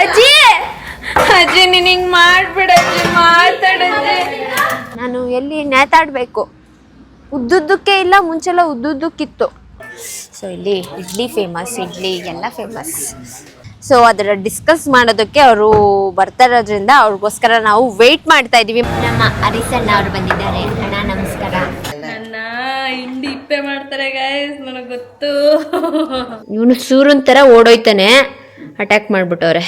ಅಜ್ಜಿ ಅಜ್ಜಿ ನೀನ್ ಹಿಂಗ್ ಮಾಡ್ಬಿಡ ಮಾತಾಡಜ್ಜಿ. ನಾನು ಎಲ್ಲಿ ನೇತಾಡ್ಬೇಕು, ಉದ್ದುದ್ದಕ್ಕೆ ಇಲ್ಲ, ಮುಂಚೆಲ್ಲ ಉದ್ದುದ್ದಕ್ಕಿತ್ತು. ಸೊ ಇಲ್ಲಿ ಇಡ್ಲಿ ಫೇಮಸ್, ಇಡ್ಲಿ ಎಲ್ಲ ಫೇಮಸ್. ಸೊ ಅದರ ಡಿಸ್ಕಸ್ ಮಾಡೋದಕ್ಕೆ ಅವರು ಬರ್ತಾ ಇರೋದ್ರಿಂದ ಅವ್ರಿಗೋಸ್ಕರ ನಾವು ವೇಟ್ ಮಾಡ್ತಾ ಇದೀವಿ. ನಮ್ಮ ಹರಿಸಣ್ಣ ಅವ್ರು ಬಂದಿದ್ದಾರೆ. ಅಣ್ಣ ನಮಸ್ಕಾರ. ನನ್ನ ಹಿಂಡಿ ಇಪ್ಪೆ ಮಾಡ್ತಾರೆ ಗೈಸ್, ನನಗೆ ಗೊತ್ತು. ಇವನು ಸೂರನ್ ತರ ಓಡೋಯ್ತಾನೆ, ಅಟ್ಯಾಕ್ ಮಾಡ್ಬಿಟ್ಟವ್ರೆ.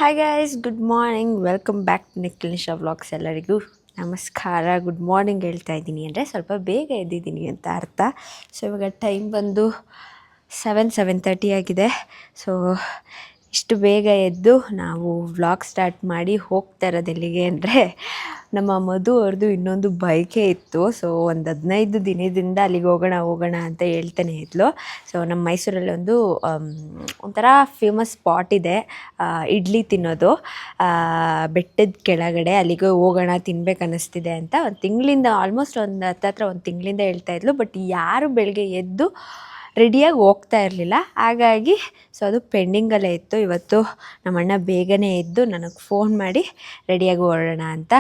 Hi guys, good morning, welcome back to Nikhil Nisha vlogs. ಎಲ್ಲರಿಗೂ ನಮಸ್ಕಾರ. ಗುಡ್ ಮಾರ್ನಿಂಗ್ ಹೇಳ್ತಾ ಇದ್ದೀನಿ ಅಂದರೆ ಸ್ವಲ್ಪ ಬೇಗ ಎದ್ದಿದ್ದೀನಿ ಅಂತ ಅರ್ಥ. ಸೊ ಇವಾಗ ಟೈಮ್ ಬಂದು 7:30 ಆಗಿದೆ. ಸೊ ಇಷ್ಟು ಬೇಗ ಎದ್ದು ನಾವು ವ್ಲಾಗ್ ಸ್ಟಾರ್ಟ್ ಮಾಡಿ ಹೋಗ್ತಾ ಇರೋದು ಎಲ್ಲಿಗೆ ಅಂದರೆ, ನಮ್ಮ ಮಧು ಅವ್ರದ್ದು ಇನ್ನೊಂದು ಬೈಕೇ ಇತ್ತು. ಸೊ ಒಂದು 15 ದಿನದಿಂದ ಅಲ್ಲಿಗೆ ಹೋಗೋಣ ಅಂತ ಹೇಳ್ತಾನೆ ಇದ್ಲು. ಸೊ ನಮ್ಮ ಮೈಸೂರಲ್ಲಿ ಒಂಥರ ಫೇಮಸ್ ಸ್ಪಾಟ್ ಇದೆ ಇಡ್ಲಿ ತಿನ್ನೋದು, ಬೆಟ್ಟದ ಕೆಳಗಡೆ. ಅಲ್ಲಿಗೆ ಹೋಗೋಣ, ತಿನ್ಬೇಕು ಅನ್ನಿಸ್ತಿದೆ ಅಂತ ಒಂದು ತಿಂಗಳಿಂದ, ಆಲ್ಮೋಸ್ಟ್ ಹತ್ರ ಒಂದು ತಿಂಗಳಿಂದ ಹೇಳ್ತಾ ಇದ್ಲು. ಬಟ್ ಯಾರು ಬೆಳಗ್ಗೆ ಎದ್ದು ರೆಡಿಯಾಗಿ ಹೋಗ್ತಾ ಇರಲಿಲ್ಲ. ಹಾಗಾಗಿ ಸೊ ಅದು ಪೆಂಡಿಂಗಲ್ಲೇ ಇತ್ತು. ಇವತ್ತು ನಮ್ಮಣ್ಣ ಬೇಗನೆ ಎದ್ದು ನನಗೆ ಫೋನ್ ಮಾಡಿ ರೆಡಿಯಾಗಿ ಹೊರಡೋಣ ಅಂತ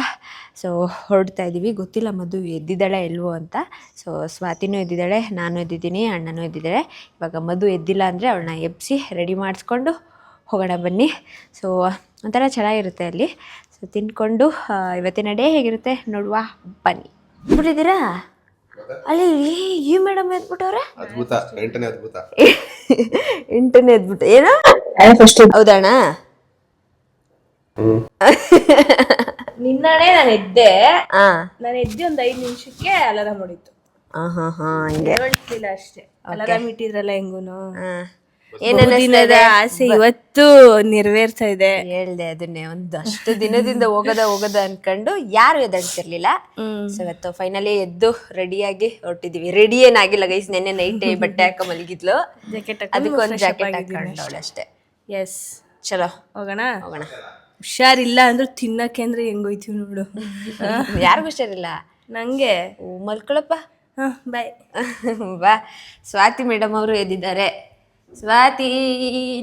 ಸೊ ಹೊರಡ್ತಾ ಇದ್ದೀವಿ. ಗೊತ್ತಿಲ್ಲ ಮಧು ಎದ್ದಿದ್ದಾಳೆ ಎಲ್ವೋ ಅಂತ. ಸೊ ಸ್ವಾತಿನೂ ಎದ್ದಿದ್ದಾಳೆ, ನಾನು ಎದ್ದಿದ್ದೀನಿ, ಅಣ್ಣನೂ ಎದ್ದಿದ್ದಾಳೆ. ಇವಾಗ ಮಧು ಎದ್ದಿಲ್ಲ ಅಂದರೆ ಅವಳನ್ನ ಎಬ್ಬಿಸಿ ರೆಡಿ ಮಾಡಿಸ್ಕೊಂಡು ಹೋಗೋಣ ಬನ್ನಿ. ಸೊ ಒಂಥರ ಚೆನ್ನಾಗಿರುತ್ತೆ ಅಲ್ಲಿ. ಸೊ ತಿನ್ಕೊಂಡು ಇವತ್ತಿನ ಡೇ ಹೇಗಿರುತ್ತೆ ನೋಡುವ ಬನ್ನಿ. ಬಿಟ್ಟಿದ್ದೀರಾ ಅಲ್ಲಿ ಈ ಮೇಡಮ್ ಎದ್ಬಿಟ್ಟವ್ರೆ. ಅದ್ಭುತ, 8ನೇ ಅದ್ಭುತ. 8ನೇ ಎದ್ಬಿಟ್ಟು ಏನೋ ಹೌದಣ್ಣ. ನಿನ್ನಡೆ ನಾನು ಎದ್ದೆ. ನಾನು ಎದ್ದೆ ಒಂದು 5 ನಿಮಿಷಕ್ಕೆ ಅಲಾರಾಮ್ ಹೊಡಿತು. ಹಿಂಗೆ ಹೇಳ್ತಿಲ್ಲ ಅಷ್ಟೇ. ಅಲಾರಾಮ್ ಇಟ್ಟಿದ್ರಲ್ಲ ಹೆಂಗೂನು. ಏನಿದೆ ಆಸೆ ಇವತ್ತು ನೆರವೇರ್ತಾ ಇದೆ. ಹೇಳ್ದೆ ಅದನ್ನೇ, ಒಂದಷ್ಟು ದಿನದಿಂದ ಹೋಗದ ಅನ್ಕೊಂಡು ಯಾರು ಎದ್ದಾಡ್ತಿರ್ಲಿಲ್ಲ. ಸೊ ಇವತ್ತು ಫೈನಲಿ ಎದ್ದು ರೆಡಿಯಾಗಿ ಹೊರಟಿದೀವಿ. ರೆಡಿ ಏನಾಗಿಲ್ಲ ಗೈಸ್, ನೆನ್ನೆ ನೈಟ್ ಬಟ್ಟೆ ಹಾಕ ಮಲಗಿದ್ಲು, ಅದಕ್ಕೊಂದು ಜಾಕೆಟ್ ಹಾಕೊಂಡವಳೆ ಅಷ್ಟೇ. ಎಸ್, ಚಲೋ ಹೋಗೋಣ. ಹುಷಾರಿಲ್ಲ ಅಂದ್ರೆ ತಿನ್ನಕ್ಕೆ ಅಂದ್ರೆ ಹೆಂಗೋಯ್ತೀವಿ ನೋಡು. ಯಾರಿಗೂ ಹುಷಾರಿಲ್ಲ, ನಂಗೆ. ಮಲ್ಕೊಳಪ್ಪ, ಬಾಯ್. ಬಾ. ಸ್ವಾತಿ ಮೇಡಮ್ ಅವರು ಎದ್ದಿದ್ದಾರೆ. ಸ್ವಾತಿ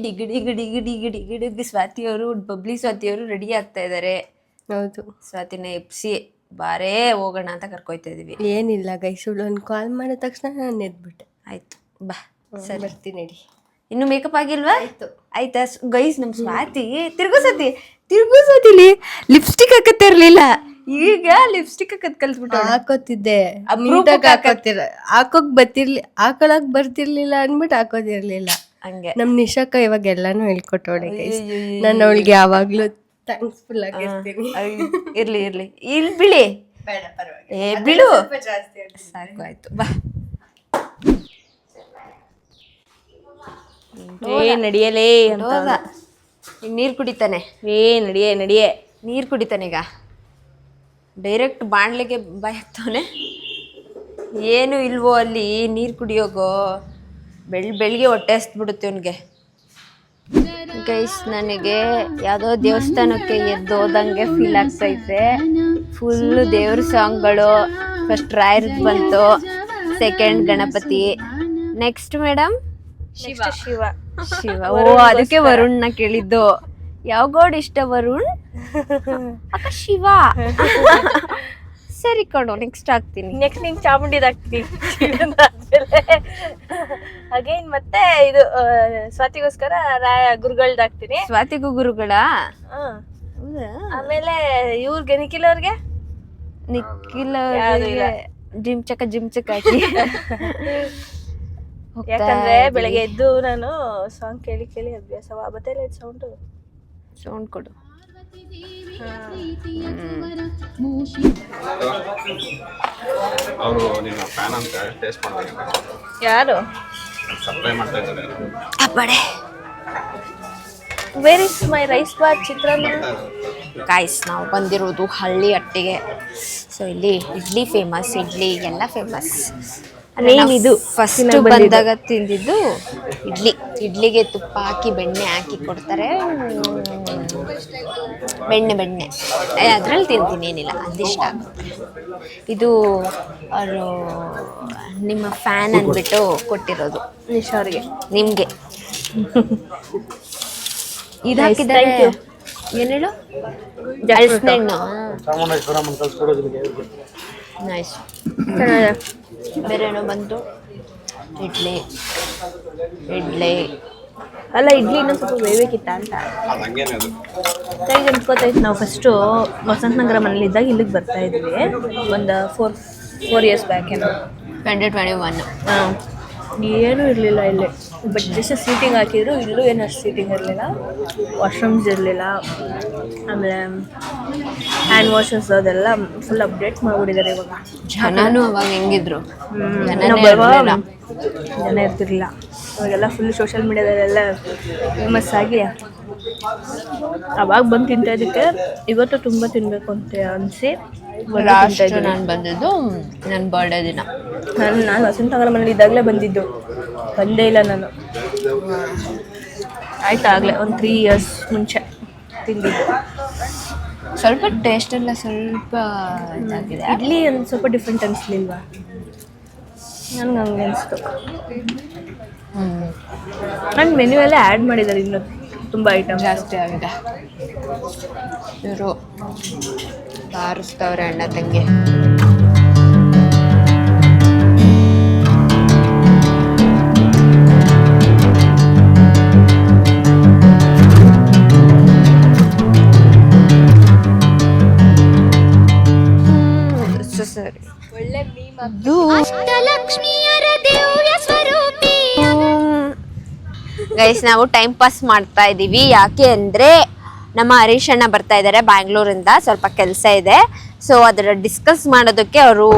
ಡಿಗಿಡಿಗಿಡಿಗಿಡಿಗಿಡಿಗಿಡಿಗಿ ಸ್ವಾತಿ ಅವರು, ಬಬ್ಲಿ ಸ್ವಾತಿ ಅವರು ರೆಡಿ ಆಗ್ತಾ ಇದ್ದಾರೆ. ಹೌದು, ಸ್ವಾತಿನ ಎಪ್ಸಿ ಬಾರೇ ಹೋಗೋಣ ಅಂತ ಕರ್ಕೊಯ್ತಾ ಇದೀವಿ. ಏನಿಲ್ಲ ಗೈಸ್, ಒಂದು ಕಾಲ್ ಮಾಡಿದ ತಕ್ಷಣ ನಾನು ಎದ್ಬಿಟ್ಟೆ. ಆಯ್ತು ಬಾ, ಸರಿ ಬರ್ತೀನಿ ನಡಿ. ಇನ್ನು ಮೇಕಪ್ ಆಗಿಲ್ವಾ? ಆಯ್ತಾ ಗೈಸ್? ನಮ್ ಸ್ವಾತಿ ತಿರ್ಗೋ ಸತಿಲಿ ಲಿಪ್ಸ್ಟಿಕ್ ಹಾಕತ್ತೆ ಇರ್ಲಿಲ್ಲ, ಈಗ ಲಿಪ್ಸ್ಟಿಕ್ ಹಾಕತ್ ಕಲ್ತ್ಬಿಟ್ಟು ಹಾಕೋತಿದ್ದೆ. ಹಾಕೊಳಕ್ ಬರ್ತಿರ್ಲಿಲ್ಲ ಅನ್ಬಿಟ್ಟು ಹಾಕೋದಿರ್ಲಿಲ್ಲ. ಹಂಗೆ ನಮ್ ನಿಶಾಕ ಇವಾಗ ಎಲ್ಲಾನು ಹೇಳ್ಕೊಟ್ಟೋಳೆ. ನಾನು ಅವಳಿಗೆ ಯಾವಾಗ್ಲೂ ಥ್ಯಾಂಕ್ಸ್ಫುಲ್ ಆಗಿರ್ತೀನಿ. ಇರ್ಲಿ ಇಲ್ಲಿ ಬಿಳಿ ಬಿಳು ಸಾಕು. ಆಯ್ತು ಬಾ. ನಡಿಯಲೇ ನೀರ್ ಕುಡಿತಾನೆ. ನಡಿಯೇ ನೀರ್ ಕುಡಿತಾನೆ. ಈಗ ಡೈರೆಕ್ಟ್ ಬಾಣ್ಲಿಗೆ ಬಾಯ್ತವನೆ. ಏನು ಇಲ್ವೋ ಅಲ್ಲಿ ನೀರು ಕುಡಿಯೋಗೋ, ಬೆಳಿಗ್ಗೆ ಹೊಟ್ಟೆ ಹಸ್ಬಿಡುತ್ತೆ ಅವನಿಗೆ. ಗೈಸ್, ನನಗೆ ಯಾವುದೋ ದೇವಸ್ಥಾನಕ್ಕೆ ಎದ್ದೋದಂಗೆ ಫೀಲ್ ಆಗ್ತೈತೆ. ಫುಲ್ಲು ದೇವ್ರ ಸಾಂಗ್ಗಳು. ಫಸ್ಟ್ ರಾಯರ್ದು ಬಂತು, second Ganapati, next madam Shiva. ಓ, ಅದಕ್ಕೆ ವರುಣ್ನ ಕೇಳಿದ್ದು. ಯಾವ ಗೋಡ್ ಇಷ್ಟ ವರುಣ್? ಅಕ್ಕ ಶಿವ. ಸರಿ ಕಣೋ, ನೆಕ್ಸ್ಟ್ ಹಾಕ್ತೀನಿ. ನೆಕ್ಸ್ಟ್ ನಿಂಗೆ ಚಾಮುಂಡಿದ್ ಹಾಕ್ತೀನಿ. ಅಗೇನ್ ಮತ್ತೆ ಇದು ಸ್ವಾತಿಗೋಸ್ಕರ ಗುರುಗಳ್ದು ಹಾಕ್ತೀನಿ. ಸ್ವಾತಿಗೂ ಗುರುಗಳ. ಆಮೇಲೆ ಇವ್ರಿಗೆ ನಿಖಿಲ್ ಅವ್ರಿಗೆ ಜಿಮ್ ಚಕ ಹಾಕಿ. ಯಾಕಂದ್ರೆ ಬೆಳಗ್ಗೆ ಎದ್ದು ನಾನು ಸಾಂಗ್ ಕೇಳಿ ಅಭ್ಯಾಸ ಬತ್ತಲ್ಲ. ಸೌಂಡ್ ಕೊಡು. ಅವರು ನಿನ್ನ ಫ್ಯಾನ್ ಅಂತ ಟೇಸ್ಟ್ ಮಾಡ್ತಾರೆ. ಯಾರು ಸಪ್ಲೈ ಮಾಡ್ತಾ ಇದ್ದಾರೆ. ಅಪ್ಪಡೆ, where is my rice bath ಚಿತ್ರಾನ್ನ. ಗಾಯ್ಸ್, ನಾವು ಬಂದಿರೋದು ಹಳ್ಳಿ ಹಟ್ಟಿಗೆ. ಸೊ ಇಲ್ಲಿ ಇಡ್ಲಿ ಫೇಮಸ್, ಇಡ್ಲಿ ಎಲ್ಲ ಫೇಮಸ್. ಇದು ಫಸ್ಟ್ ಬಂದಾಗ ತಿಂದಿದ್ದು ಇಡ್ಲಿಗೆ ತುಪ್ಪ ಹಾಕಿ ಬೆಣ್ಣೆ ಹಾಕಿ ಕೊಡ್ತಾರೆ. ಬೆಣ್ಣೆ ಅದ್ರಲ್ಲಿ ತಿಂತೀನಿ, ಏನಿಲ್ಲ, ಅದಿಷ್ಟ ಆಗುತ್ತೆ. ಇದು ಅವರು ನಿಮ್ಮ ಫ್ಯಾನ್ ಅಂದ್ಬಿಟ್ಟು ಕೊಟ್ಟಿರೋದು ನಿಶಾವ್ರಿಗೆ, ನಿಮಗೆ. ಇದು ಹಾಕಿದ್ದಾರೆ, ಏನು ಹೇಳು, ಹಣ್ಣು. ನೈಸ್. ಬೇರೆ ಏನೋ ಬಂತು, ಇಡ್ಲಿ ಅಲ್ಲ, ಇಡ್ಲಿ ಇನ್ನೊಂದು ಸ್ವಲ್ಪ ಬೇಯಬೇಕಿತ್ತ ಅಂತ ಅದು ಹಂಗೇನೆ ಅದು. ಕೈಗೆ ಅನ್ಕೋತೈತೆ. ನಾವು ಫಸ್ಟು ವಸಂತ ನಗರ ಮನೇಲಿ ಇದ್ದಾಗ ಇಲ್ಲಿಗೆ ಬರ್ತಾ ಇದ್ವಿ, ಒಂದು ಫೋರ್ ಇಯರ್ಸ್ ಬ್ಯಾಕ್ ಏನೋ, 2021. ಹಾಂ. ಏನೂ ಇರಲಿಲ್ಲ ಇಲ್ಲಿ, ಬಟ್ ಜಸ್ಟ್ ಸೀಟಿಂಗ್ ಹಾಕಿದ್ರು. ಇಲ್ಲೂ ಏನು ಅಷ್ಟು ಸೀಟಿಂಗ್ ಇರಲಿಲ್ಲ, ವಾಶ್ರೂಮ್ಸ್ ಇರಲಿಲ್ಲ. ಆಮೇಲೆ ಹ್ಯಾಂಡ್ ವಾಷಸ್ ಅದೆಲ್ಲ ಫುಲ್ ಅಪ್ಡೇಟ್ ಮಾಡಿಬಿಟ್ಟಿದ್ದಾರೆ ಇವಾಗ. ಜನನೂ ಅವಾಗ ಹೆಂಗಿದ್ರು, ಜನ ಇರ್ತಿರ್ಲಿಲ್ಲ. ಅವಾಗೆಲ್ಲ ಫುಲ್ ಸೋಷಿಯಲ್ ಮೀಡಿಯಾದಲ್ಲೆಲ್ಲ ಫೇಮಸ್ ಆಗಿ ಅವಾಗ ಬಂದು ತಿಂತಾಯಿದ್ದಕ್ಕೆ ಇವತ್ತು ತುಂಬ ತಿನ್ನಬೇಕು ಅಂತ ಅನಿಸಿ ನಾನು ಬಂದಿದ್ದು ನನ್ನ ಬರ್ಡೇ ದಿನ. ನಾನು ವಸಂತ ನಗರ ಮನೇಲಿ ಇದ್ದಾಗಲೇ ಬಂದಿದ್ದು, ಬಂದೇ ಇಲ್ಲ ನಾನು. ಆಯ್ತು, ಆಗಲೇ ಒಂದು 3 years ಮುಂಚೆ ತಿಂದಿದ್ದು. ಸ್ವಲ್ಪ ಟೇಸ್ಟ್ ಎಲ್ಲ ಸ್ವಲ್ಪ ಇದಾಗಿದೆ. ಇಡ್ಲಿ ಒಂದು ಸ್ವಲ್ಪ ಡಿಫ್ರೆಂಟ್ ಅನಿಸ್ಲಿಲ್ವಾ? ನನಗೆ ಹಂಗೆ ಅನಿಸ್ತು. ನನ್ನ ಮೆನ್ಯೂ ಎಲ್ಲ ಆ್ಯಡ್ ಮಾಡಿದ್ದಾರೆ, ಇನ್ನೂ ತುಂಬ ಐಟಮ್ ಜಾಸ್ತಿ ಆಗಿದೆ. ಇವರು ಬಾರಿಸ್ತವ್ರೆ ಅಣ್ಣ ತಂಗಿ. ಸರಿ, ಒಳ್ಳೆ ಗೈಸ್, ನಾವು ಟೈಮ್ ಪಾಸ್ ಮಾಡ್ತಾ ಇದ್ದೀವಿ. ಯಾಕೆ ಅಂದರೆ ನಮ್ಮ ಹರೀಶ್ ಅಣ್ಣ ಬರ್ತಾ ಇದ್ದಾರೆ ಬ್ಯಾಂಗ್ಳೂರಿಂದ, ಸ್ವಲ್ಪ ಕೆಲಸ ಇದೆ. ಸೊ ಅದರ ಡಿಸ್ಕಸ್ ಮಾಡೋದಕ್ಕೆ ಅವರು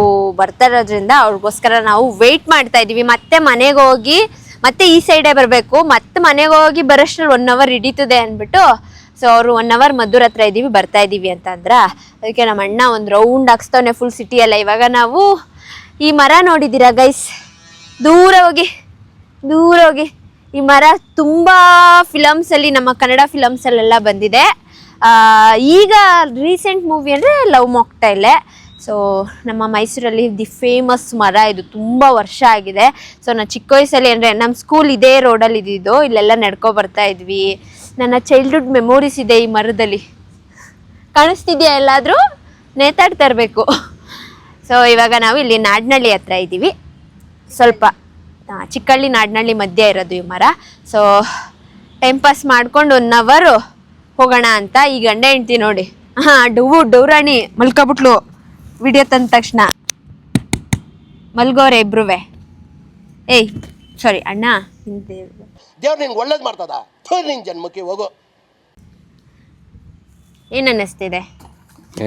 ಬರ್ತಾ ಇರೋದ್ರಿಂದ ಅವ್ರಿಗೋಸ್ಕರ ನಾವು ವೆಯ್ಟ್ ಮಾಡ್ತಾ ಇದ್ದೀವಿ. ಮತ್ತೆ ಮನೆಗೆ ಹೋಗಿ ಮತ್ತೆ ಈ ಸೈಡೇ ಬರಬೇಕು, ಮತ್ತೆ ಮನೆಗೆ ಹೋಗಿ ಬರೋಷ್ಟ್ರಲ್ಲಿ 1 hour ಹಿಡಿತದೆ ಅಂದ್ಬಿಟ್ಟು, ಸೊ ಅವರು 1 hour ಮದ್ದೂರ್ ಹತ್ರ ಇದ್ದೀವಿ, ಬರ್ತಾ ಇದ್ದೀವಿ ಅಂತ ಅಂದ್ರ. ಅದಕ್ಕೆ ನಮ್ಮ ಅಣ್ಣ ಒಂದು ರೌಂಡ್ ಹಾಕ್ಸ್ತಾವನೆ ಫುಲ್ ಸಿಟಿಯಲ್ಲ. ಇವಾಗ ನಾವು ಈ ಮರ ನೋಡಿದ್ದೀರಾ ಗೈಸ್, ದೂರ ಹೋಗಿ ಈ ಮರ ತುಂಬ ಫಿಲಮ್ಸಲ್ಲಿ, ನಮ್ಮ ಕನ್ನಡ ಫಿಲಮ್ಸಲ್ಲೆಲ್ಲ ಬಂದಿದೆ. ಈಗ ರೀಸೆಂಟ್ ಮೂವಿ ಅಂದರೆ ಲವ್ ಮಾಕ್ಟೈಲೆ. ಸೊ ನಮ್ಮ ಮೈಸೂರಲ್ಲಿ ದಿ ಫೇಮಸ್ ಮರ ಇದು, ತುಂಬ ವರ್ಷ ಆಗಿದೆ. ಸೊ ನಾನು ಚಿಕ್ಕ ವಯಸ್ಸಲ್ಲಿ ಅಂದರೆ ನಮ್ಮ ಸ್ಕೂಲ್ ಇದೇ ರೋಡಲ್ಲಿ ಇದ್ದಿದ್ದು, ಇಲ್ಲೆಲ್ಲ ನಡ್ಕೊ ಬರ್ತಾ ಇದ್ವಿ. ನನ್ನ ಚೈಲ್ಡ್ಹುಡ್ ಮೆಮೊರೀಸ್ ಇದೆ ಈ ಮರದಲ್ಲಿ. ಕಾಣಿಸ್ತಿದ್ಯಾ? ಎಲ್ಲಾದರೂ ನೇತಾಡ್ತಾ ಇರಬೇಕು. ಸೊ ಇವಾಗ ನಾವು ಇಲ್ಲಿ ನಾಡ್ನಳ್ಳಿ ಹತ್ರ ಇದ್ದೀವಿ, ಸ್ವಲ್ಪ ಚಿಕ್ಕಳ್ಳಿ ನಾಡ್ನಳ್ಳಿ ಮಧ್ಯೆ ಇರೋದು ಈ ಮರ. ಸೊ ಟೈಮ್ ಪಾಸ್ ಮಾಡ್ಕೊಂಡು 1 hour ಹೋಗೋಣ ಅಂತ. ಈ ಗಂಡ ಹೆಂಡ್ತಿ ನೋಡಿ, ಡೌರಾಣಿ ಮಲ್ಕೊಬಿಟ್ಲು ವಿಡಿಯೋ ತಂದ ತಕ್ಷಣ. ಮಲ್ಗೋರೆ ಇಬ್ರುವೆ. ಏಯ್ ಸಾರಿ ಅಣ್ಣ, ದೇವ್ರು ನಿಂಗೆ ಒಳ್ಳೇದು ಮಾಡ್ತದ, ನಿನ್ ಜನ್ಮಕ್ಕೆ ಹೋಗು. ಏನ್ ಅನ್ನಿಸ್ತಿದೆ?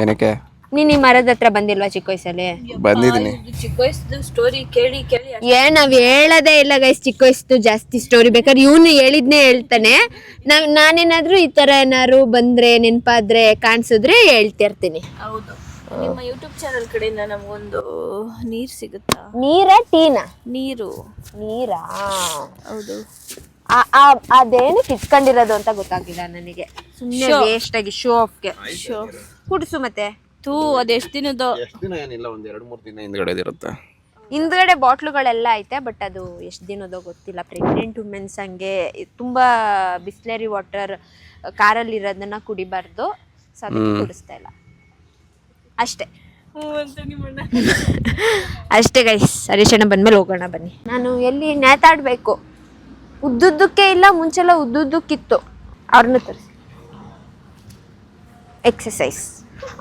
ಏನಕ್ಕೆ ನೀನ್ ಈ ಮರದ ಹತ್ರ ಬಂದಿಲ್ವಾ ಚಿಕ್ಕ ವಯಸ್ಸಲ್ಲಿ? ಬಂದಿದ್ದೀನಿ. ಚಿಕ್ಕ ವಯಸ್ಸು ಸ್ಟೋರಿ ಕೇಳಿ ನಾವ್ ಹೇಳದೇ ಇಲ್ಲ ಗೈಸ್, ಚಿಕ್ಕ ವಯಸ್ಸು ಜಾಸ್ತಿ ಸ್ಟೋರಿ. ಬೇಕಾದ್ರೆ ಇವನು ಹೇಳಿದ್ನೇ ಹೇಳ್ತಾನೆ. ನಾನೇನಾದ್ರೂ ಈ ತರ ಏನಾದ್ರು ಬಂದ್ರೆ, ನೆನಪಾದ್ರೆ, ಕಾಣಿಸಿದ್ರೆ ಹೇಳ್ತಿರ್ತೀನಿ. ಹೌದು. ನಿಮ್ಮ ಯೂಟ್ಯೂಬ್ ಚಾನಲ್ ಕಡೆಯಿಂದ ನಮಗೊಂದು ನೀರು ಸಿಗುತ್ತಾ? ಟೀನಾ? ನೀರಾ? ಹೌದು. ಅದೇನಕ್ಕೆ ಇಟ್ಕೊಂಡಿರೋದು ಅಂತ ಗೊತ್ತಾಗಿಲ್ಲ ನನಗೆ. ಸುಮ್ಮನೆ ವೇಸ್ಟ್ ಆಗಿ ಶೋ ಆಫ್ಗೆ. ಕುಡಿಸು ಮತ್ತೆ. ಅದು ಎಷ್ಟು ದಿನದ್ದು? ಎಷ್ಟು ದಿನ ಏನಿಲ್ಲ, ಒಂದು 2-3 ದಿನ ಹಿಂದ್ಗಡೆ ಇರುತ್ತೆ. ಹಿಂದ್ಗಡೆ ಬಾಟ್ಲುಗಳೆಲ್ಲ ಐತೆ, ಬಟ್ ಅದು ಎಷ್ಟು ದಿನದೋ ಗೊತ್ತಿಲ್ಲ. ಪ್ರೆಗ್ನೆಂಟ್ ವುಮೆನ್ಸ್ ಹಂಗೆ ತುಂಬ ಬಿಸ್ಲರಿ ವಾಟರ್ ಕಾರಲ್ಲಿ ಇರೋದನ್ನ ಕುಡಿಬಾರ್ದು. ಸೊ ಅದಕ್ಕೆ ಕುಡಿಸ್ತಾ ಇಲ್ಲ ಅಷ್ಟೇ. ಅಷ್ಟೇ ಗೈಸ್. ಹರೀಶಣ್ಣ ಬಂದ್ಮೇಲೆ ಹೋಗೋಣ ಬನ್ನಿ. ನಾನು ಎಲ್ಲಿ ನೇತಾಡಬೇಕು, ಉದ್ದುದ್ದಕ್ಕೆ ಇಲ್ಲ, ಮುಂಚೆಲ್ಲ ಉದ್ದುದ್ದಕ್ಕಿತ್ತು. ಅವ್ರನ್ನ ತರಿಸಿ ಎಕ್ಸಸೈಸ್.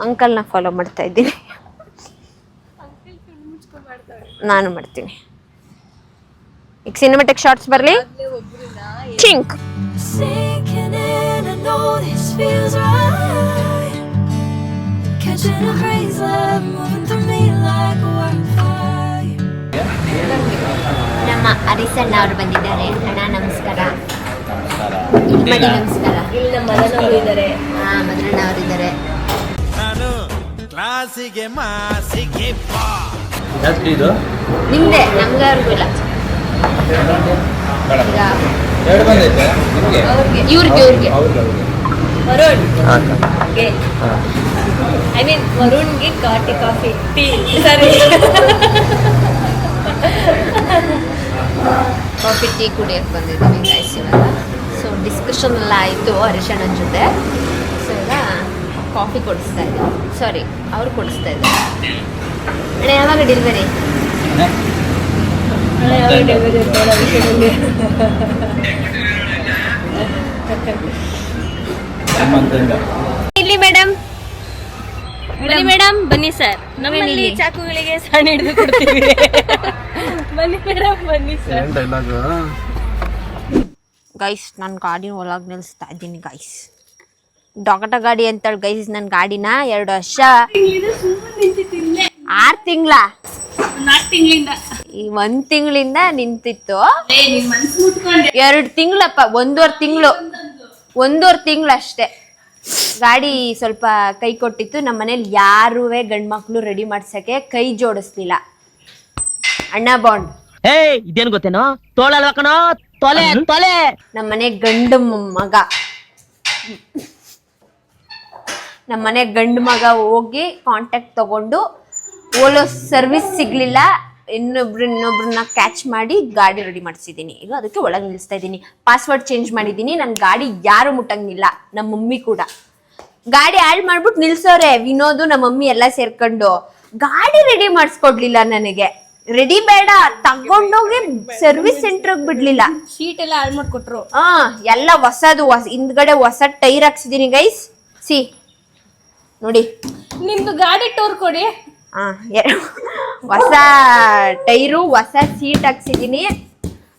ಅಂಕಲ್ನ ಫಾಲೋ ಮಾಡ್ತಾ ಇದ್ದೀನಿ, ನಾನು ಮಾಡ್ತೀನಿ. ಈಗ ಸಿನಿಮಾಟಿಕ್ ಶಾರ್ಟ್ಸ್ ಬರಲಿ. ಚಿಂಕ್ ನಮ್ಮ ಹರೀಶಣ್ಣ ಅವ್ರು ಬಂದಿದ್ದಾರೆ. ಅಣ್ಣ ನಮಸ್ಕಾರ. ಮಾಡಿ ನಮಸ್ಕಾರ. ಇಲ್ಲಿ ನಮ್ಮ ಮದನವರು ಇದ್ದಾರೆ. ಮದ್ರಣ್ಣ ಅವರಿದ್ದಾರೆ. ನಾನು ಕ್ಲಾಸಿಗೆ ಮಾಸಿಗೆ ಬಾ. ನಿಮ್ದೆ, ನಮ್ಗೆ ಅವ್ರಿಗೂ ಇಲ್ಲ. ಇವ್ರಿಗೆ ವರುಣ್ ಐ ಮೀನ್ ವರುಣ್ಗೆ ಘಾಟಿ ಕಾಫಿ ಟೀ ಸರಿ ಕಾಫಿ ಟೀ ಕುಡಿಯೋಕ್ಕೆ ಬಂದಿದ್ದೀವಿ ಗೈಸ್ ಇವಾಗ. ಸೊ ಡಿಸ್ಕಷನ್ ಎಲ್ಲ ಆಯಿತು ಹರೀಶಣ್ಣನ ಜೊತೆ. ಸೊ ಈಗ ಕಾಫಿ ಕೊಡಿಸ್ತಾ ಇದ್ದೀವಿ, ಸಾರಿ ಅವ್ರು ಕೊಡಿಸ್ತಾ ಇದ್ದಾರೆ. ಅಣ್ಣ ಯಾವಾಗ ಡೆಲಿವರಿ? ಇಲ್ಲಿ ಮೇಡಮ್ ಮೇಡಮ್ ಬನ್ನಿ ಸರ್, ನಮ್ಮಲ್ಲಿ ಚಾಕುಗಳಿಗೆ ಸಣ್ಣ ಹಿಡಿದು ಕೊಡ್ತೀವಿ. ಬನ್ನಿ ಮೇಡಮ್ ಬನ್ನಿ ಸರ್. ಗೈಸ್ ನನ್ನ ಗಾಡಿನ ಒಳಗೆ ನಿಲ್ಲಿಸ್ತಾ ಇದ್ದೀನಿ ಗೈಸ್. ಡೊಕಟ ಗಾಡಿ ಅಂತೇಳಿ ಗೈಸ್ ನನ್ನ ಗಾಡಿನ 2 ವರ್ಷ 6 ತಿಂಗಳ ಈ 1 ತಿಂಗಳಿಂದ ನಿಂತಿತ್ತು. 2 ತಿಂಗಳಪ್ಪ, 1.5 ತಿಂಗಳು ಅಷ್ಟೇ. ಗಾಡಿ ಸ್ವಲ್ಪ ಕೈ ಕೊಟ್ಟಿತ್ತು. ನಮ್ಮ ಮನೇಲಿ ಯಾರೂ ಗಂಡು ಮಕ್ಕಳು ರೆಡಿ ಮಾಡ್ಸಕ್ಕೆ ಕೈ ಜೋಡಿಸ್ಲಿಲ್ಲ. ಅಣ್ಣ ಬಾಂಡ್ ಇದೇನು ಗೊತ್ತೇನೋ, ತೋಳಲ್ವ ಕಣೋ, ತೊಲೆ ತೊಲೆ. ನಮ್ಮ ಮನೆ ಗಂಡು ಮಗ ಹೋಗಿ ಕಾಂಟ್ಯಾಕ್ಟ್ ತಗೊಂಡು ಓಲೋ ಸರ್ವಿಸ್ ಸಿಗ್ಲಿಲ್ಲ, ಇನ್ನೊಬ್ರನ್ನ ಕ್ಯಾಚ್ ಮಾಡಿ ಗಾಡಿ ರೆಡಿ ಮಾಡಿಸಿದ್ದೀನಿ. ಈಗ ಅದಕ್ಕೆ ಒಳಗೆ ನಿಲ್ಲಿಸ್ತಾ ಇದ್ದೀನಿ. ಪಾಸ್ವರ್ಡ್ ಚೇಂಜ್ ಮಾಡಿದ್ದೀನಿ. ನನ್ನ ಗಾಡಿ ಯಾರು ಮುಟ್ಟಂಗಿಲ್ಲ, ನಮ್ಮ ಮಮ್ಮಿ ಕೂಡ. ಗಾಡಿ ಆಡ್ ಮಾಡ್ಬಿಟ್ಟು ನಿಲ್ಸೋರೆ ವಿನೋದು ನಮ್ಮ ಮಮ್ಮಿ ಎಲ್ಲ ಸೇರ್ಕೊಂಡು. ಗಾಡಿ ರೆಡಿ ಮಾಡಿಸ್ಕೊಡ್ಲಿಲ್ಲ ನನಗೆ. ರೆಡಿ ಬೇಡ, ತಗೊಂಡೋಗಿ ಸರ್ವಿಸ್ ಸೆಂಟರ್ಗೆ ಬಿಡ್ಲಿಲ್ಲ. ಶೀಟ್ ಎಲ್ಲ ಹಾಳು ಮಾಡ್ಕೊಟ್ರು. ಎಲ್ಲ ಹೊಸದು, ಹಿಂದ್ಗಡೆ ಹೊಸ ಟೈರ್ ಹಾಕ್ಸಿದೀನಿ ಗೈಸ್. ಸಿ ನೋಡಿ, ನಿಮ್ದು ಗಾಡಿ ಟೂರ್ ಕೊಡಿ. ಹೊಸ ಟೈರು, ಹೊಸ ಸೀಟ್ ಹಾಕ್ಸಿದೀನಿ.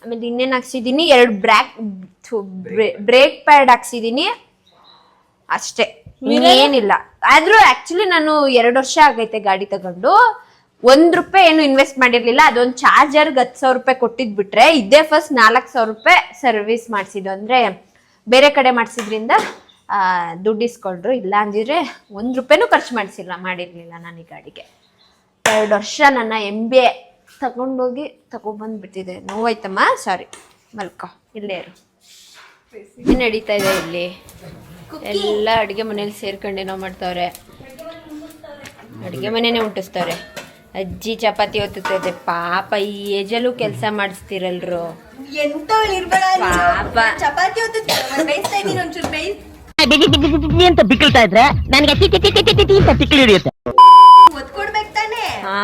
ಆಮೇಲೆ ಇನ್ನೇನು ಹಾಕ್ಸಿದೀನಿ, 2 ಬ್ರೇಕ್ ಪ್ಯಾಡ್ ಹಾಕ್ಸಿದೀನಿ ಅಷ್ಟೇ, ಏನಿಲ್ಲ. ಆದ್ರೂ ಆಕ್ಚುಲಿ ನಾನು 2 ವರ್ಷ ಆಗೈತೆ ಗಾಡಿ ತಗೊಂಡು. 1 ರೂಪಾಯಿ ಏನು ಇನ್ವೆಸ್ಟ್ ಮಾಡಿರ್ಲಿಲ್ಲ. ಅದೊಂದು ಚಾರ್ಜರ್ಗೆ 10,000 ರೂಪಾಯಿ ಕೊಟ್ಟಿದ್ ಬಿಟ್ರೆ, ಇದೇ ಫಸ್ಟ್ 4,000 ರೂಪಾಯಿ ಸರ್ವಿಸ್ ಮಾಡಿಸಿದ್ದು. ಅಂದ್ರೆ ಬೇರೆ ಕಡೆ ಮಾಡಿಸಿದ್ರಿಂದ ದುಡ್ಡು ಇಸ್ಕೊಂಡ್ರು. ಇಲ್ಲ ಅಂದಿದ್ರೆ 1 ರೂಪಾಯಿನೂ ಖರ್ಚು ಮಾಡಿರ್ಲಿಲ್ಲ ನಾನು ಈ ಗಾಡಿಗೆ. 2 ವರ್ಷ ನನ್ನ MBA ತಗೊಂಡೋಗಿ ತಗೊಬಂದ್ಬಿಟ್ಟಿದೆ. ನೋವಾಯ್ತಮ್ಮ, ಸಾರಿ. ಮಲ್ಕೋ, ಇಲ್ಲೇ ಇರು. ಏನು ನಡೀತಾ ಇದೆ ಇಲ್ಲಿ? ಎಲ್ಲ ಅಡುಗೆ ಮನೇಲಿ ಸೇರ್ಕೊಂಡೇನೋ ಮಾಡ್ತಾವ್ರೆ. ಅಡುಗೆ ಮನೆನೇ ಉಂಟಿಸ್ತವ್ರೆ. ಅಜ್ಜಿ ಚಪಾತಿ ಒತ್ತುತ್ತದೆ. ಪಾಪ ಈ ಏಜಲ್ಲೂ ಕೆಲಸ ಮಾಡಿಸ್ತಿರಲ್ರು. ಪಾಪ ಚಪಾತಿ ಅಂತ ಬಿಕ್ಕಳ್ತಾ ಇದ್ರೆ ನನಗೆ ತಿಕ್ಕಿ ಹಿಡಿಯುತ್ತೆ. ಹಾ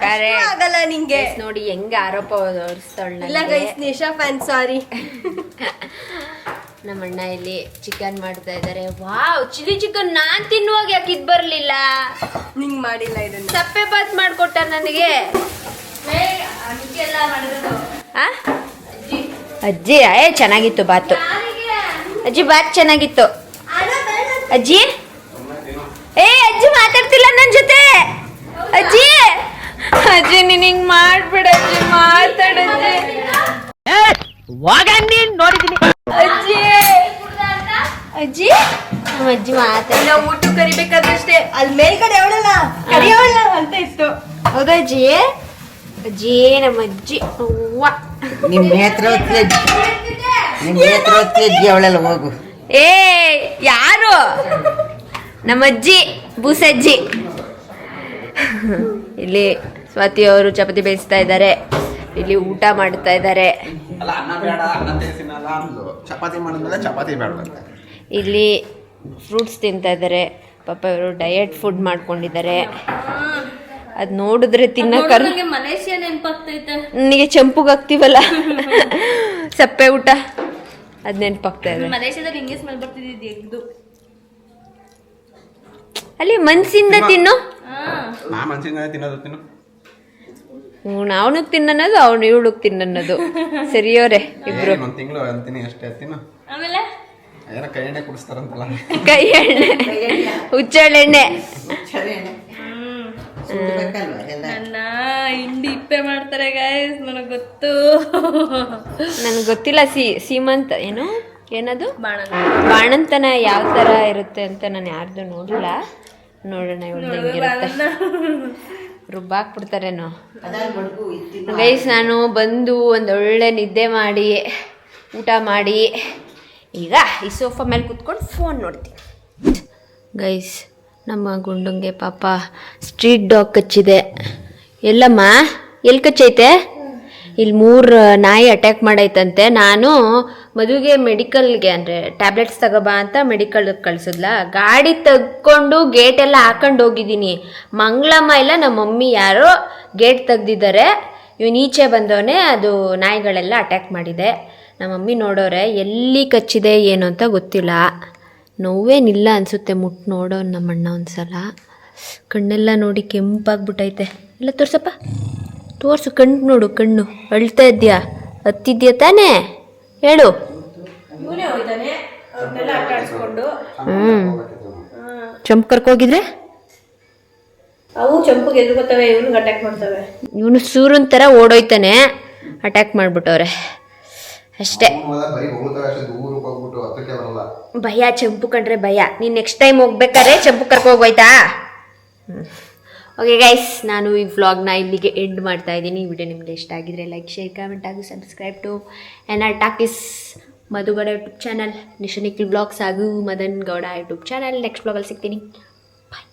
ಕರೆಕ್ಟ್ ಆಗಲ್ಲ ನಿಂಗೆ. ನೋಡಿ ಹೆಂಗ ಆರೋಪ ಹೊರಿಸ್ತಾಳ. ನಿಶಾ ಫ್ಯಾನ್, ಸಾರಿ. ನಮ್ಮ ಅಣ್ಣ ಇಲ್ಲಿ ಚಿಕನ್ ಮಾಡ್ತಾ ಇದ್ದಾರೆ. ವಾವ್, ಚಿಲ್ಲಿ ಚಿಕನ್ ನಾನ್ ತಿನ್ನುವಾಗ ಯಾಕೆ ಇದ್ ಬರ್ಲಿಲ್ಲ? ನಿಂಗ್ ಮಾಡಿಲ್ಲ ಇದನ್ನ. ಸಪ್ಪೆ ಬಾತ್ ಮಾಡ್ಕೊಟ್ಟ ನನಗೆ. ಅಜ್ಜಿ ಚೆನ್ನಾಗಿತ್ತು ಬಾತು. ಅಜ್ಜಿ ಬಾತ್ ಚೆನ್ನಾಗಿತ್ತು. ಅಜ್ಜಿ ಅಜ್ಜಿ ಮಾತಾಡ್ತಿಲ್ಲ ನನ್ ಜೊತೆ. ಅಜ್ಜಿ ಅಜ್ಜಿ ನೀನ್ ಹಿಂಗ್ ಮಾಡ್ಬಿಡ ಅಜ್ಜಿ, ಮಾತಾಡಜ್ಜಿ. ನೋಡಿದೀನಿ ಅಜ್ಜಿ ಅಜ್ಜಿ ನಮ್ಮ ಅಜ್ಜಿ ಮಾತಾಡ. ಊಟ ಕರಿಬೇಕಾದಷ್ಟೇ ಅಲ್ಲಿ ಮೇಲ್ಗಡೆ ಅವಳಲ್ಲ ಕರಿಯವಳ ಅಂತ ಇತ್ತು. ಹೌದಾ ಅಜ್ಜಿ? ಅಜ್ಜಿ ನಮ್ಮ ಅಜ್ಜಿ ಹೂವ ನಿಮ್ಮ ನೇತ್ರ ಅಜ್ಜಿ ಅವಳೆಲ್ಲ ಹೋಗು. ಯಾರು? ನಮ್ಮ ಅಜ್ಜಿ ಬೂಸಜ್ಜಿ. ಇಲ್ಲಿ ಸ್ವಾತಿ ಅವರು ಚಪಾತಿ ಬೇಯಿಸ್ತಾ ಇದ್ದಾರೆ. ಇಲ್ಲಿ ಊಟ ಮಾಡ್ತಾ ಇದ್ದಾರೆ. ಇಲ್ಲಿ ಫ್ರೂಟ್ಸ್ ತಿಂತಾ ಇದ್ದಾರೆ. ಪಾಪ ಇವರು ಡಯಟ್ ಫುಡ್ ಮಾಡ್ಕೊಂಡಿದ್ದಾರೆ. ಅದ್ ನೋಡಿದ್ರೆ ತಿನ್ನಕ ಮಲೇಷಿಯಾ ನೆನಪಾಗ್ತೈತೆ ನನಗೆ. ಚಂಪುಗ್ ಹಾಕ್ತಿವಲ್ಲ ಸಪ್ಪೆ ಊಟ, ಅದ್ ನೆನಪಾಗ್ತಾ ಇದೆ. ಮಲೇಷಿಯಾದಲ್ಲಿ ಹಿಂಗೆ ಸ್ಮೆಲ್ ಬರ್ತಿದ್ದು ಎಗ್ದು. ಅಲ್ಲಿ ಮನ್ಸಿಂದ ತಿನ್ನು. ಅವನಿಗೆ ತಿನ್ನೋದು, ಅವ್ನು ಇವಳಿಗೆ ತಿನ್ನೋದು. ಸರಿಯೋರೆ ಇಬ್ರು. ಆಮೇಲೆ ಕೈ ಎಣ್ಣೆ ಕುಡಿಸ್ತಾರಂತಲ್ಲ, ಕೈ ಎಣ್ಣೆ, ಹುಚ್ಚಳೆಣ್ಣೆ. ನನ್ನ ಹಿಂಡಿ ಇಪ್ಪೆ ಮಾಡ್ತಾರೆ ಗಾಯ್ಸ್, ನನಗೆ ಗೊತ್ತು. ನನಗೆ ಗೊತ್ತಿಲ್ಲ. ಸೀಮಂತ ಏನದು ಬಾಣಂತನ ಯಾವ ಥರ ಇರುತ್ತೆ ಅಂತ ನಾನು ಯಾರ್ದು ನೋಡಿಲ್ಲ. ನೋಡೋಣ ಇವಳ್ದು ಹೆಂಗಿರುತ್ತೆ. ರುಬ್ಬಾಕ್ಬಿಡ್ತಾರೇನೋ ಗೈಸ್. ನಾನು ಬಂದು ಒಂದೊಳ್ಳೆ ನಿದ್ದೆ ಮಾಡಿ ಊಟ ಮಾಡಿ ಈಗ ಈ ಸೋಫಾ ಮೇಲೆ ಕೂತ್ಕೊಂಡು ಫೋನ್ ನೋಡ್ತೀನಿ. ಗೈಸ್, ನಮ್ಮ ಗುಂಡಂಗೆ ಪಾಪ ಸ್ಟ್ರೀಟ್ ಡಾಗ್ ಕಚ್ಚಿದೆ. ಎಲ್ಲಮ್ಮ, ಎಲ್ಲಿ ಕಚ್ಚೈತೆ? ಇಲ್ಲಿ 3 ನಾಯಿ ಅಟ್ಯಾಕ್ ಮಾಡೈತಂತೆ. ನಾನು ಮದುವೆಗೆ ಮೆಡಿಕಲ್ಗೆ ಅಂದರೆ ಟ್ಯಾಬ್ಲೆಟ್ಸ್ ತಗೋಬಾ ಅಂತ ಮೆಡಿಕಲ್ಗೆ ಕಳಿಸಿದ್ಲ. ಗಾಡಿ ತೆಗ್ಕೊಂಡು ಗೇಟ್ ಎಲ್ಲ ಹಾಕೊಂಡು ಹೋಗಿದ್ದೀನಿ. ಮಂಗಳಮ್ಮ ಇಲ್ಲ ನಮ್ಮ ಮಮ್ಮಿ ಯಾರೋ ಗೇಟ್ ತೆಗ್ದಿದ್ದಾರೆ. ಇವನು ಈಚೆ ಬಂದವನೇ ಅದು ನಾಯಿಗಳೆಲ್ಲ ಅಟ್ಯಾಕ್ ಮಾಡಿದೆ. ನಮ್ಮ ಮಮ್ಮಿ ನೋಡೋರೆ ಎಲ್ಲಿ ಕಚ್ಚಿದೆ ಏನು ಅಂತ ಗೊತ್ತಿಲ್ಲ. ನೋವೇನಿಲ್ಲ ಅನಿಸುತ್ತೆ. ಮುಟ್ಟು ನೋಡೋನು ನಮ್ಮಣ್ಣ ಒಂದು ಸಲ. ಕಣ್ಣೆಲ್ಲ ನೋಡಿ ಕೆಂಪಾಗ್ಬಿಟ್ಟೈತೆ. ಎಲ್ಲ ತೋರ್ಸಪ್ಪ, ತೋರಿಸು ಕಣ್ಣು ನೋಡು. ಕಣ್ಣು ಅಳ್ತಾ ಇದ್ಯಾ? ಹತ್ತಿದ್ಯಾ ತಾನೇ? ಹೇಳು. ಚಂಪ್ ಕರ್ಕೋಗಿದ್ರೆ ಅವು ಚಂಪಿಗೆ ಎದುರ್ಕೋತವೆ, ಇವನು ಅಟ್ಯಾಕ್ ಮಾಡ್ತವೆ. ಇವನು ಸೂರನ್ ಥರ ಓಡೋಯ್ತಾನೆ, ಅಟ್ಯಾಕ್ ಮಾಡಿಬಿಟ್ಟವ್ರೆ ಅಷ್ಟೇ. ಬರೀ ಹೋಗ್ತವೆ ಅಷ್ಟೇ, ದೂರಕ್ಕೆ ಹೋಗ್ಬಿಟ್ಟು ಹತ್ತಕ್ಕೆ ಬರಲ್ಲ. ಭಯ, ಚಂಪು ಕಂಡ್ರೆ ಭಯ. ನೀನು ನೆಕ್ಸ್ಟ್ ಟೈಮ್ ಹೋಗ್ಬೇಕಾದ್ರೆ ಚಂಪು ಕರ್ಕೋಗೋಯ್ತಾ? ಓಕೆ ಗೈಸ್, ನಾನು ಈ ವ್ಲಾಗ್ನ ಇಲ್ಲಿಗೆ ಎಂಡ್ ಮಾಡ್ತಾ ಇದ್ದೀನಿ. ಈ ವಿಡಿಯೋ ನಿಮಗೆ ಇಷ್ಟ ಆಗಿದ್ರೆ ಲೈಕ್, ಶೇರ್, ಕಮೆಂಟ್ ಹಾಗೂ subscribe to NR talkies Madhugowda YouTube channel, Nisha Nikhil blogs ಹಾಗೂ Madan Gowda YouTube channel. Next ಬ್ಲಾಗಲ್ಲಿ ಸಿಗ್ತೀನಿ. ಬಾಯ್.